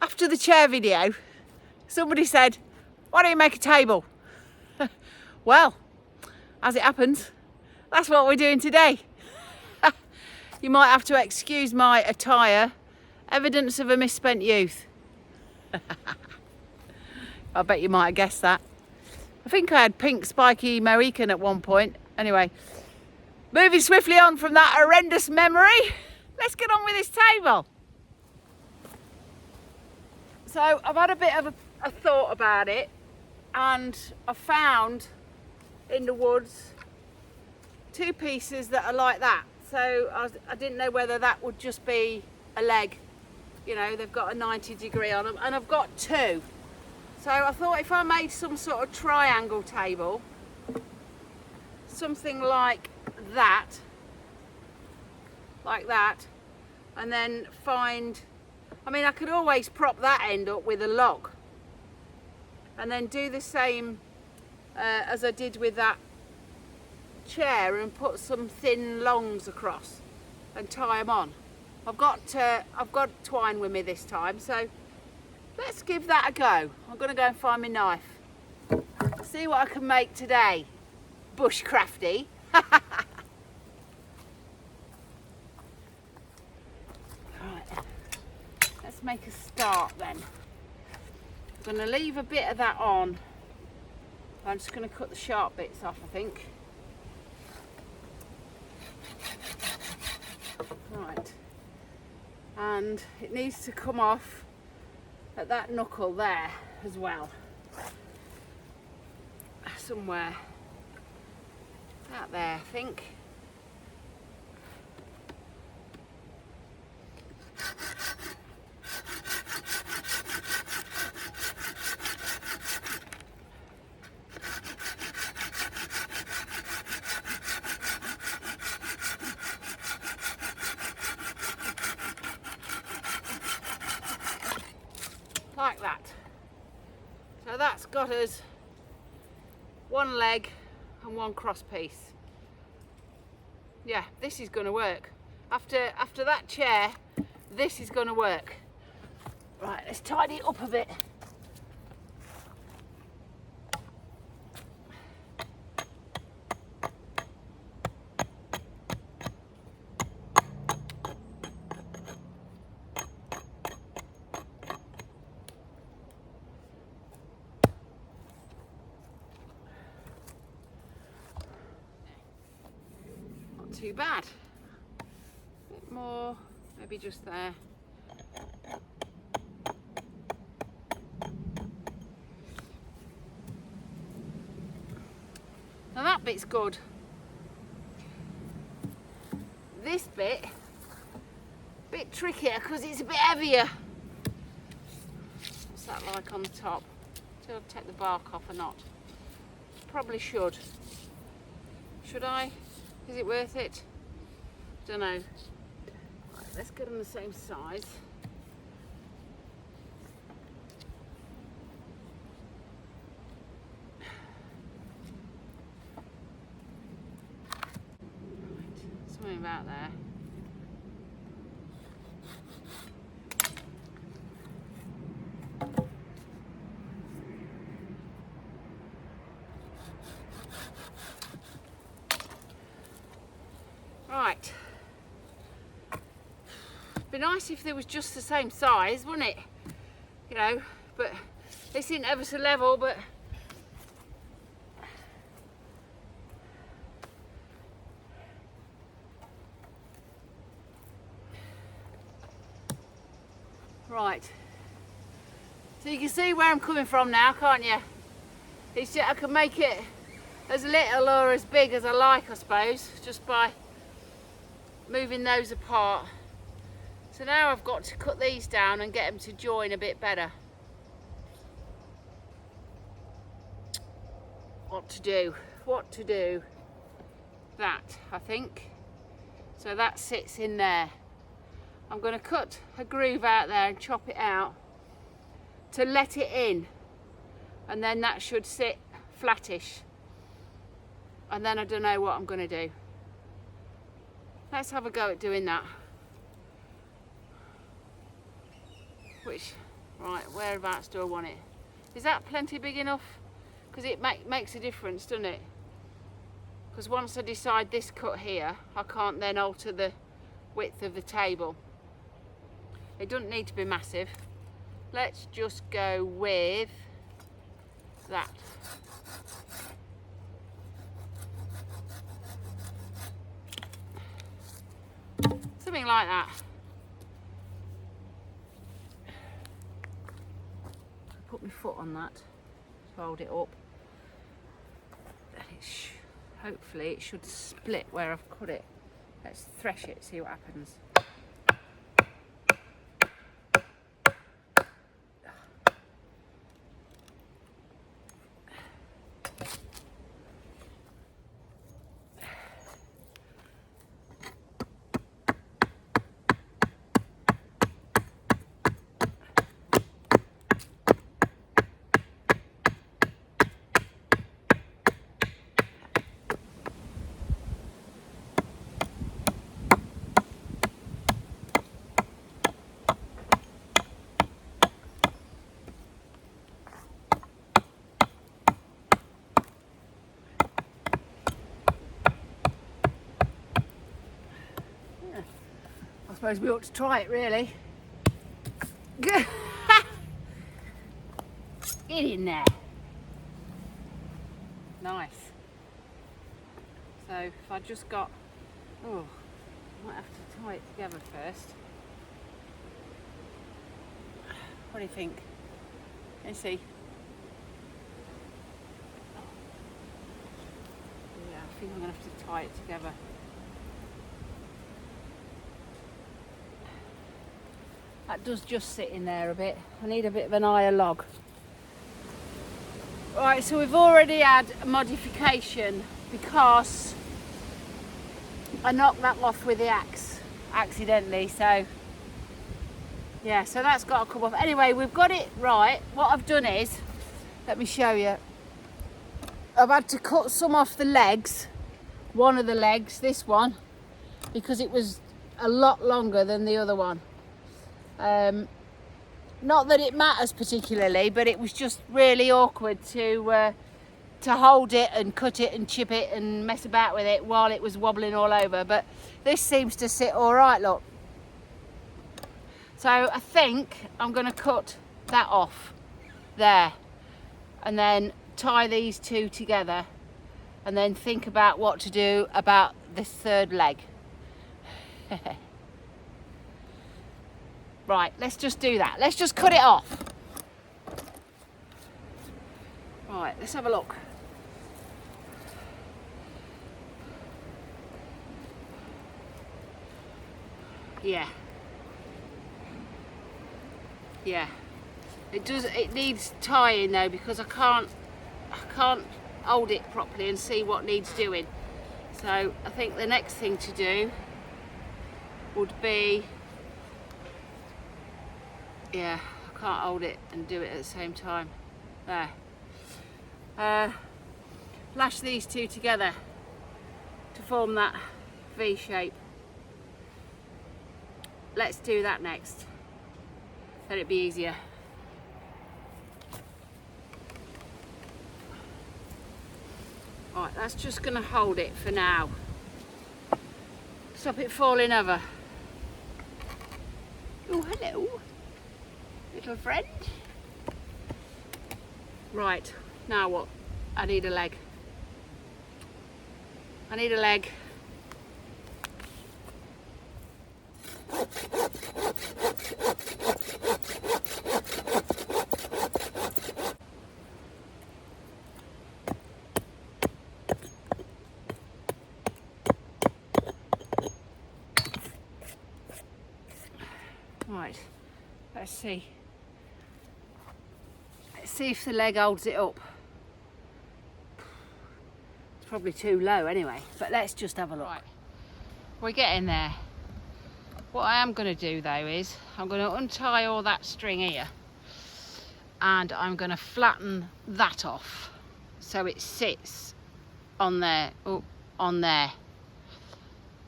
After the chair video, somebody said, why don't you make a table? Well, as it happens, that's what we're doing today. You might have to excuse my attire, evidence of a misspent youth. I bet you might have guessed that. I think I had pink spiky Mohican at one point. Anyway, moving swiftly on from that horrendous memory, let's get on with this table. So I've had a bit of a thought about it, and I found in the woods 2 pieces that are like that. So I didn't know whether that would just be a leg. You know, they've got a 90 degree on them, and I've got 2. So I thought if I made some sort of triangle table, something like that, and then find, I mean, I could always prop that end up with a log and then do the same as I did with that chair and put some thin longs across and tie them on. I've got twine with me this time, so let's give that a go. I'm going to go and find my knife. See what I can make today. Bushcrafty. Right. Let's make a start then. I'm going to leave a bit of that on. I'm just going to cut the sharp bits off, I think. Right. And it needs to come off at that knuckle there as well. Somewhere out there, I think. Like that. So that's got us 1 leg and 1 cross piece. Yeah, this is going to work. After that chair, this is going to work. Right, let's tidy it up a bit. Too bad. A bit more, maybe just there. Now that bit's good. This bit, a bit trickier because it's a bit heavier. What's that like on the top? Should I take the bark off or not? Probably should. Should I? Is it worth it? Don't know. Right, let's get them the same size. Right, something about there. Right. Be nice if they was just the same size, wouldn't it? You know, but this isn't ever so level, but right. So you can see where I'm coming from now, can't you? It's just, I can make it as little or as big as I like, I suppose, just by moving those apart. So now I've got to cut these down and get them to join a bit better. What to do. That, I think. So that sits in there. I'm going to cut a groove out there and chop it out to let it in, and then that should sit flattish, and then I don't know what I'm going to do. Let's have a go at doing that. Which Right, whereabouts do I want it? Is that plenty big enough? Because it makes a difference, doesn't it? Because once I decide this cut here, I can't then alter the width of the table. It doesn't need to be massive. Let's just go with that. Something like that. Put my foot on that, hold it up, and hopefully it should split where I've cut it. Let's thresh it, see what happens. I suppose we ought to try it, really. Get in there. Nice. So if I just got, oh, I might have to tie it together first. What do you think? Let's see. Yeah, I think I'm going to have to tie it together. That does just sit in there a bit. I need a bit of an higher log. Right, so we've already had a modification because I knocked that off with the axe accidentally, so yeah, so that's got to come off. Anyway, we've got it right. What I've done is, let me show you. I've had to cut some off the legs, one of the legs, this one, because it was a lot longer than the other one. Not that it matters particularly, but it was just really awkward to hold it and cut it and chip it and mess about with it while it was wobbling all over. But this seems to sit all right, look. So I think I'm going to cut that off there and then tie these two together and then think about what to do about this third leg. Right, let's just do that. Let's just cut it off. Right, let's have a look. Yeah. Yeah. It needs tying though, because I can't hold it properly and see what needs doing. So I think the next thing to do would be, yeah, I can't hold it and do it at the same time. There. Lash these two together to form that V shape. Let's do that next. Let it be easier. Right, that's just going to hold it for now. Stop it falling over. Oh, hello, little friend. Right, now what? I need a leg. I need a leg. Right, let's see. Let's see if the leg holds it up. It's probably too low anyway, but let's just have a look. Right, we're getting there. What I am going to do though is I'm going to untie all that string here and I'm going to flatten that off so it sits on there. Oh, on there.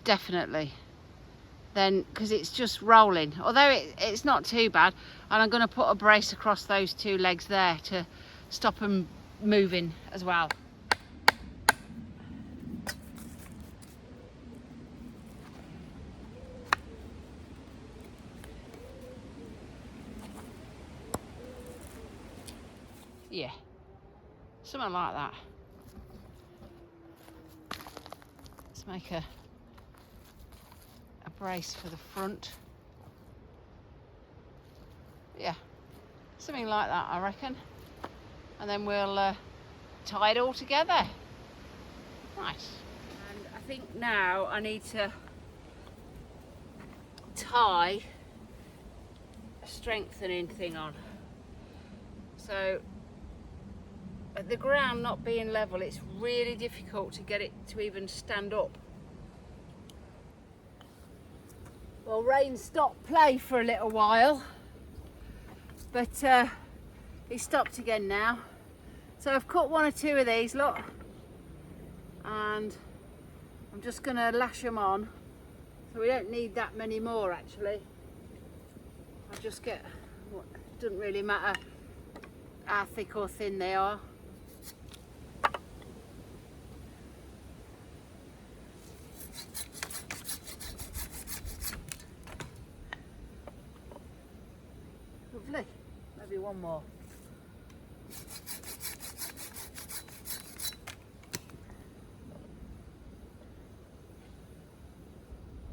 Definitely then, because it's just rolling, although it's not too bad. And I'm going to put a brace across those two legs there to stop them moving as well. Yeah, something like that. Let's make a brace for the front. Yeah, something like that, I reckon. And then we'll tie it all together. Nice. And I think now I need to tie a strengthening thing on. So at the ground not being level, it's really difficult to get it to even stand up. Well, rain stopped play for a little while, but it stopped again now. So I've cut one or two of these, look, and I'm just going to lash them on. So we don't need that many more actually. I'll just get, doesn't really matter how thick or thin they are. Lovely. Maybe one more.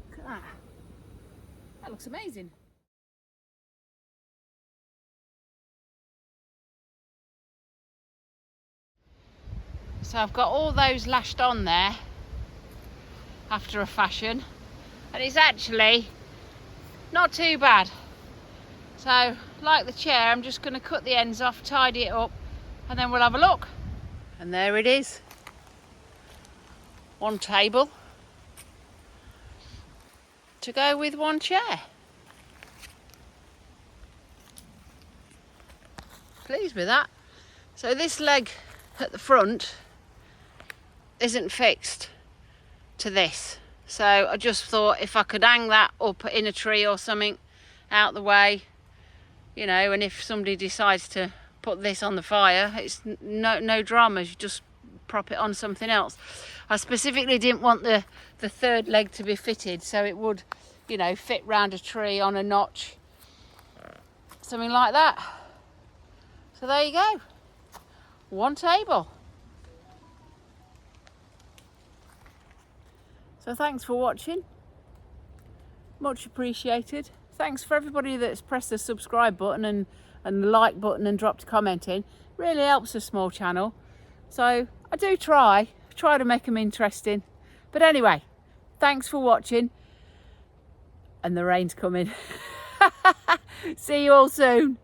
Look at that. That looks amazing. So I've got all those lashed on there after a fashion, and it's actually not too bad. So, like the chair, I'm just going to cut the ends off, tidy it up, and then we'll have a look. And there it is. One table to go with one chair. Pleased with that. So this leg at the front isn't fixed to this. So I just thought if I could hang that up in a tree or something out the way, you know, and if somebody decides to put this on the fire, it's no dramas, you just prop it on something else. I specifically didn't want the third leg to be fitted, so it would, you know, fit round a tree on a notch, something like that. So there you go, one table. So thanks for watching, much appreciated. Thanks for everybody that's pressed the subscribe button and the like button and dropped a comment in. Really helps a small channel. So I do try to make them interesting. But anyway, thanks for watching. And the rain's coming. See you all soon.